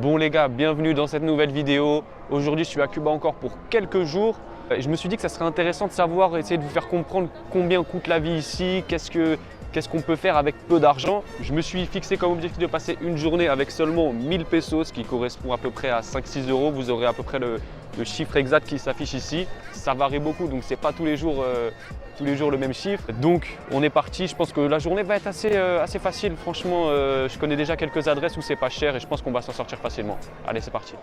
Bon les gars, bienvenue dans cette nouvelle vidéo. Aujourd'hui je suis à Cuba encore pour quelques jours. Je me suis dit que ça serait intéressant de savoir, essayer de vous faire comprendre combien coûte la vie ici, qu'est-ce qu'on peut faire avec peu d'argent. Je me suis fixé comme objectif de passer une journée avec seulement 1000 pesos, ce qui correspond à peu près à 5-6 euros. Vous aurez à peu près le chiffre exact qui s'affiche ici. Ça varie beaucoup, donc c'est pas tous les jours le même chiffre. Donc on est parti, je pense que la journée va être assez facile. Franchement, je connais déjà quelques adresses où c'est pas cher et je pense qu'on va s'en sortir facilement. Allez, c'est parti.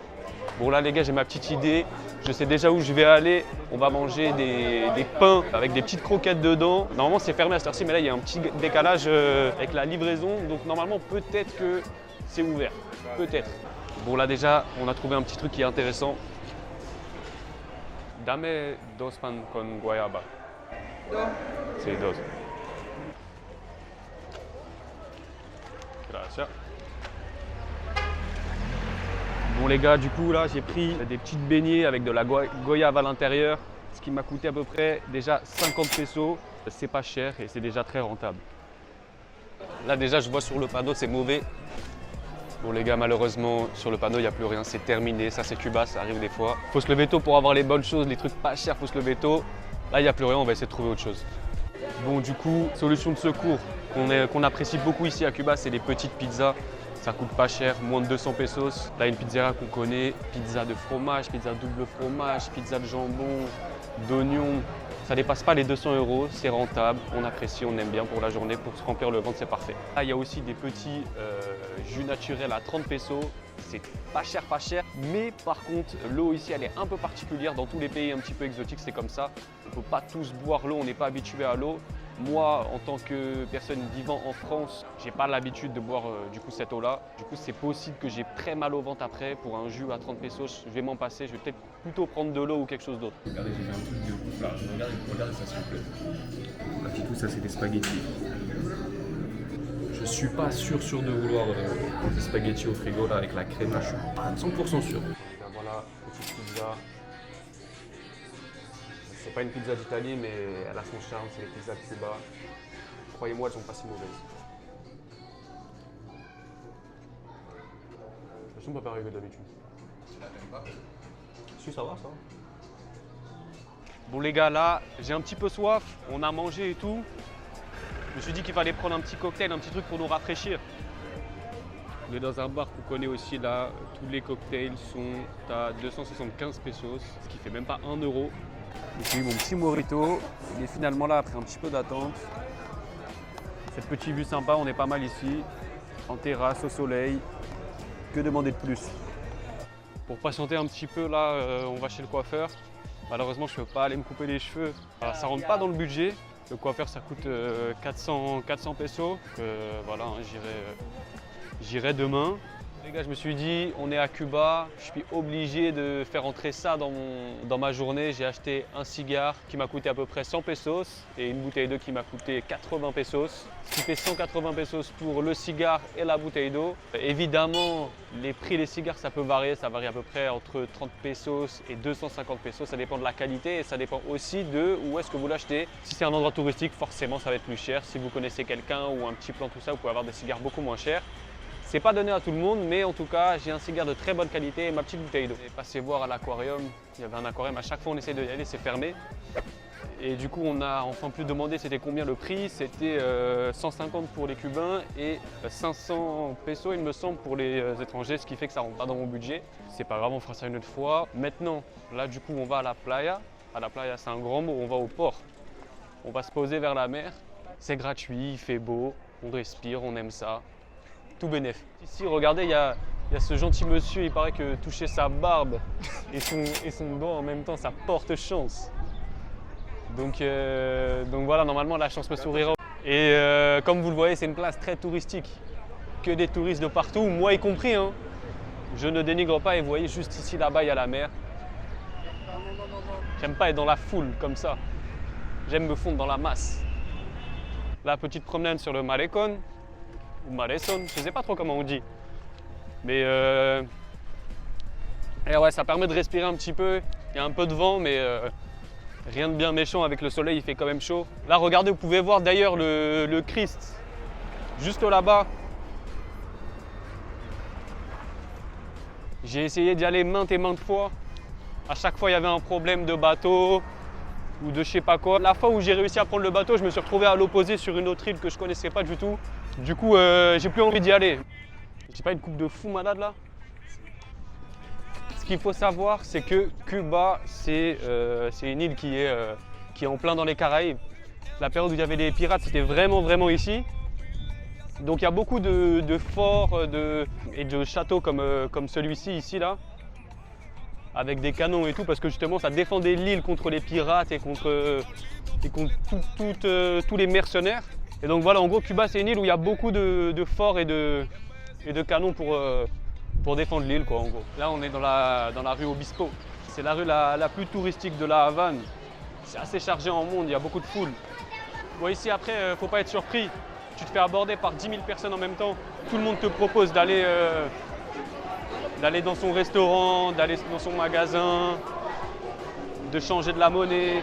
Bon là les gars, j'ai ma petite idée. Je sais déjà où je vais aller. On va manger des pains avec des petites croquettes dedans. Normalement c'est fermé à cette heure-ci, mais là il y a un petit décalage avec la livraison. Donc normalement peut-être que c'est ouvert. Peut-être. Bon là déjà, on a trouvé un petit truc qui est intéressant. Dame dos pan con guayaba. C'est dos. Gracias. Bon les gars, du coup là j'ai pris des petites beignets avec de la goyave à l'intérieur, ce qui m'a coûté à peu près déjà 50 pesos. C'est pas cher et c'est déjà très rentable. Là déjà je vois sur le panneau c'est mauvais. Bon les gars, malheureusement sur le panneau il n'y a plus rien, c'est terminé. Ça c'est Cuba, ça arrive des fois. Faut se lever tôt pour avoir les bonnes choses, les trucs pas chers, faut se lever tôt. Là il n'y a plus rien, on va essayer de trouver autre chose. Bon du coup, solution de secours qu'on apprécie beaucoup ici à Cuba, c'est les petites pizzas. Ça coûte pas cher, moins de 200 pesos. Là, une pizzeria qu'on connaît, pizza de fromage, pizza double fromage, pizza de jambon, d'oignon. Ça dépasse pas les 200 euros, c'est rentable, on apprécie, on aime bien pour la journée, pour se remplir le ventre, c'est parfait. Là, il y a aussi des petits jus naturels à 30 pesos. C'est pas cher, mais par contre, l'eau ici, elle est un peu particulière. Dans tous les pays un petit peu exotiques, c'est comme ça. On ne peut pas tous boire l'eau, on n'est pas habitué à l'eau. Moi, en tant que personne vivant en France, j'ai pas l'habitude de boire du coup cette eau-là. Du coup, c'est possible que j'ai très mal au ventre après. Pour un jus à 30 pesos, je vais m'en passer. Je vais peut-être plutôt prendre de l'eau ou quelque chose d'autre. Regardez, j'ai fait un truc de ouf là. Regardez ça s'il vous plaît. La tout ça, c'est des spaghettis. Je suis pas sûr de vouloir des spaghettis au frigo là avec la crème. Là, je suis pas 100% sûr. Voilà, petite pizza. C'est pas une pizza d'Italie, mais elle a son charme, c'est les pizzas de Cuba. Croyez-moi, elles sont pas si mauvaises. Elles sont pas pareilles que d'habitude. Tu la t'aimes pas? Si, ça va, ça. Bon les gars, là, j'ai un petit peu soif, on a mangé et tout. Je me suis dit qu'il fallait prendre un petit cocktail, un petit truc pour nous rafraîchir. On est dans un bar qu'on connaît aussi là. Tous les cocktails sont à 275 pesos, ce qui fait même pas 1 euro. J'ai eu mon petit mojito, mais finalement là, après un petit peu d'attente, cette petite vue sympa, on est pas mal ici, en terrasse, au soleil. Que demander de plus? Pour patienter un petit peu, là, on va chez le coiffeur. Malheureusement, je ne peux pas aller me couper les cheveux. Alors, ça ne rentre pas dans le budget. Le coiffeur, ça coûte 400 pesos. Voilà, hein, j'irai demain. Les gars, je me suis dit, on est à Cuba, je suis obligé de faire entrer ça dans ma journée. J'ai acheté un cigare qui m'a coûté à peu près 100 pesos et une bouteille d'eau qui m'a coûté 80 pesos. Ce qui fait 180 pesos pour le cigare et la bouteille d'eau. Évidemment, les prix des cigares, ça peut varier. Ça varie à peu près entre 30 pesos et 250 pesos. Ça dépend de la qualité et ça dépend aussi de où est-ce que vous l'achetez. Si c'est un endroit touristique, forcément, ça va être plus cher. Si vous connaissez quelqu'un ou un petit plan, tout ça, vous pouvez avoir des cigares beaucoup moins chers. C'est pas donné à tout le monde, mais en tout cas, j'ai un cigare de très bonne qualité et ma petite bouteille d'eau. J'ai passé voir à l'aquarium, il y avait un aquarium, à chaque fois on essaie d'y aller, c'est fermé. Et du coup, on a enfin pu demander c'était combien le prix. C'était 150 pour les Cubains et 500 pesos, il me semble, pour les étrangers, ce qui fait que ça rentre pas dans mon budget. C'est pas grave, on fera ça une autre fois. Maintenant, là du coup, on va à la playa. À la playa, c'est un grand mot, on va au port. On va se poser vers la mer. C'est gratuit, il fait beau, on respire, on aime ça. Tout bénef. Ici, regardez, il y a ce gentil monsieur, il paraît que toucher sa barbe et son doigt en même temps, ça porte chance. Donc voilà, normalement, la chance me sourira. Et comme vous le voyez, c'est une place très touristique. Que des touristes de partout, moi y compris. Hein. Je ne dénigre pas et vous voyez, juste ici, là-bas, il y a la mer. J'aime pas être dans la foule comme ça. J'aime me fondre dans la masse. La petite promenade sur le Malecón. Ou Malecón, je ne sais pas trop comment on dit. Mais et ouais, ça permet de respirer un petit peu. Il y a un peu de vent, mais rien de bien méchant avec le soleil, il fait quand même chaud. Là, regardez, vous pouvez voir d'ailleurs le Christ juste là-bas. J'ai essayé d'y aller maintes et maintes fois. À chaque fois, il y avait un problème de bateau ou de je sais pas quoi. La fois où j'ai réussi à prendre le bateau, je me suis retrouvé à l'opposé sur une autre île que je connaissais pas du tout. Du coup, j'ai plus envie d'y aller. J'ai pas une coupe de fou malade là. Ce qu'il faut savoir, c'est que Cuba, c'est une île qui est en plein dans les Caraïbes. La période où il y avait les pirates, c'était vraiment ici. Donc il y a beaucoup de forts et de châteaux comme celui-ci ici là, avec des canons et tout, parce que justement ça défendait l'île contre les pirates et contre tous les mercenaires. Et donc voilà, en gros Cuba c'est une île où il y a beaucoup de forts et de canons pour défendre l'île quoi en gros. Là on est dans la rue Obispo. C'est la rue la plus touristique de la Havane. C'est assez chargé en monde, il y a beaucoup de foule. Bon ici après, faut pas être surpris. Tu te fais aborder par 10 000 personnes en même temps. Tout le monde te propose d'aller dans son restaurant, d'aller dans son magasin, de changer de la monnaie.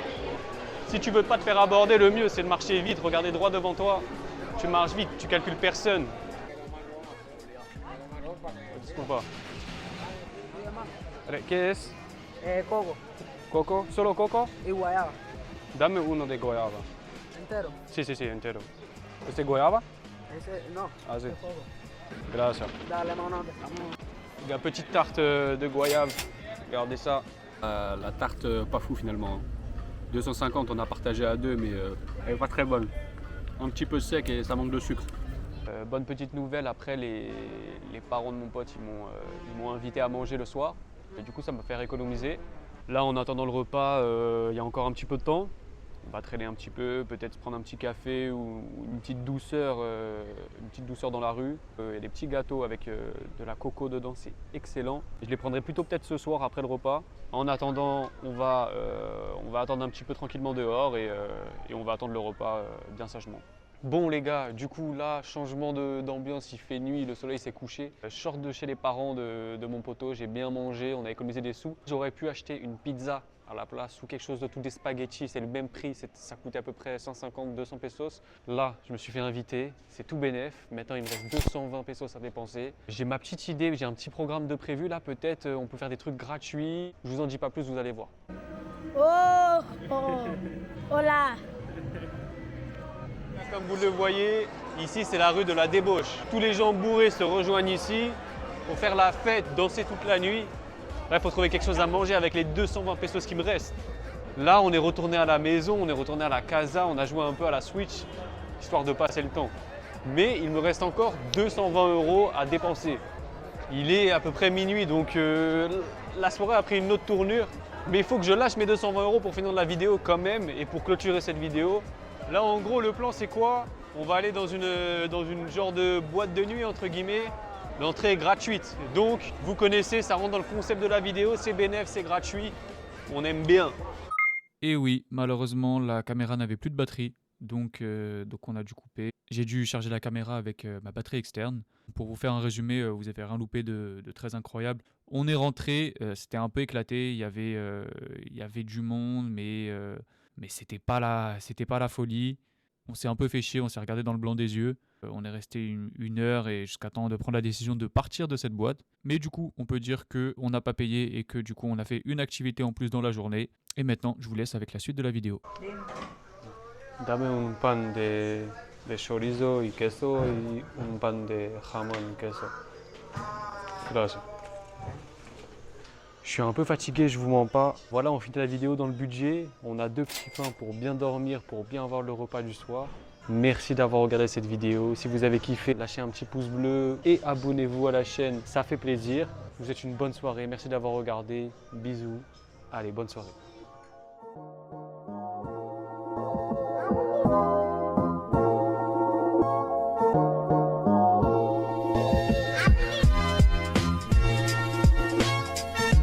Si tu veux pas te faire aborder, le mieux c'est de marcher vite, regarder droit devant toi. Tu marches vite, tu calcules personne. Disculpa. ¿Qué es? Coco ¿Coco? ¿Solo coco? y guayaba. Dame uno de guayaba. Entero. Sí, entero. ¿Este guayaba? Ese, no. Ah, sí. ese Coco. Gracias. Dale, mano, que estamos. La petite tarte de goyave, regardez ça. La tarte pas fou finalement. 250 on a partagé à deux mais elle est pas très bonne. Un petit peu sec et ça manque de sucre. Bonne petite nouvelle, après les parents de mon pote ils m'ont invité à manger le soir. Et du coup ça m'a fait économiser. Là en attendant le repas, il y a encore un petit peu de temps. On va traîner un petit peu, peut-être prendre un petit café ou une petite douceur dans la rue. Il y a des petits gâteaux avec de la coco dedans, c'est excellent. Je les prendrai plutôt peut-être ce soir après le repas. En attendant, on va attendre un petit peu tranquillement dehors et on va attendre le repas bien sagement. Bon les gars, du coup là, changement d'ambiance, il fait nuit, le soleil s'est couché. Je sors de chez les parents de mon poteau, j'ai bien mangé, on a économisé des sous. J'aurais pu acheter une pizza à la place ou quelque chose de tout des spaghettis, c'est le même prix, ça coûtait à peu près 150-200 pesos. Là, je me suis fait inviter, c'est tout bénef. Maintenant, il me reste 220 pesos à dépenser. J'ai ma petite idée, j'ai un petit programme de prévu là, peut-être on peut faire des trucs gratuits. Je vous en dis pas plus, vous allez voir. Oh, oh, hola. Comme vous le voyez, ici c'est la rue de la débauche. Tous les gens bourrés se rejoignent ici pour faire la fête, danser toute la nuit. Là, il faut trouver quelque chose à manger avec les 220 pesos qui me restent. Là, on est retourné à la maison, on est retourné à la casa, on a joué un peu à la Switch, histoire de passer le temps. Mais il me reste encore 220 € à dépenser. Il est à peu près minuit, donc la soirée a pris une autre tournure. Mais il faut que je lâche mes 220 € pour finir la vidéo quand même et pour clôturer cette vidéo. Là, en gros, le plan, c'est quoi? On va aller dans une genre de boîte de nuit, entre guillemets. L'entrée est gratuite. Donc, vous connaissez, ça rentre dans le concept de la vidéo. C'est bénéf, c'est gratuit. On aime bien. Et oui, malheureusement, la caméra n'avait plus de batterie. Donc on a dû couper. J'ai dû charger la caméra avec ma batterie externe. Pour vous faire un résumé, vous avez rien loupé de très incroyable. On est rentré, c'était un peu éclaté. Il y avait du monde, mais c'était pas la folie. On s'est un peu fait chier, on s'est regardé dans le blanc des yeux. On est resté une heure et jusqu'à temps de prendre la décision de partir de cette boîte. Mais du coup, on peut dire qu'on n'a pas payé et que du coup, on a fait une activité en plus dans la journée. Et maintenant, je vous laisse avec la suite de la vidéo. Dame un pan de chorizo y queso y un pan de jamón y queso. Gracias. Je suis un peu fatigué, je vous mens pas. Voilà, on finit la vidéo dans le budget. On a 2 petits pains pour bien dormir, pour bien avoir le repas du soir. Merci d'avoir regardé cette vidéo. Si vous avez kiffé, lâchez un petit pouce bleu et abonnez-vous à la chaîne, ça fait plaisir. Je vous souhaite une bonne soirée. Merci d'avoir regardé. Bisous. Allez, bonne soirée.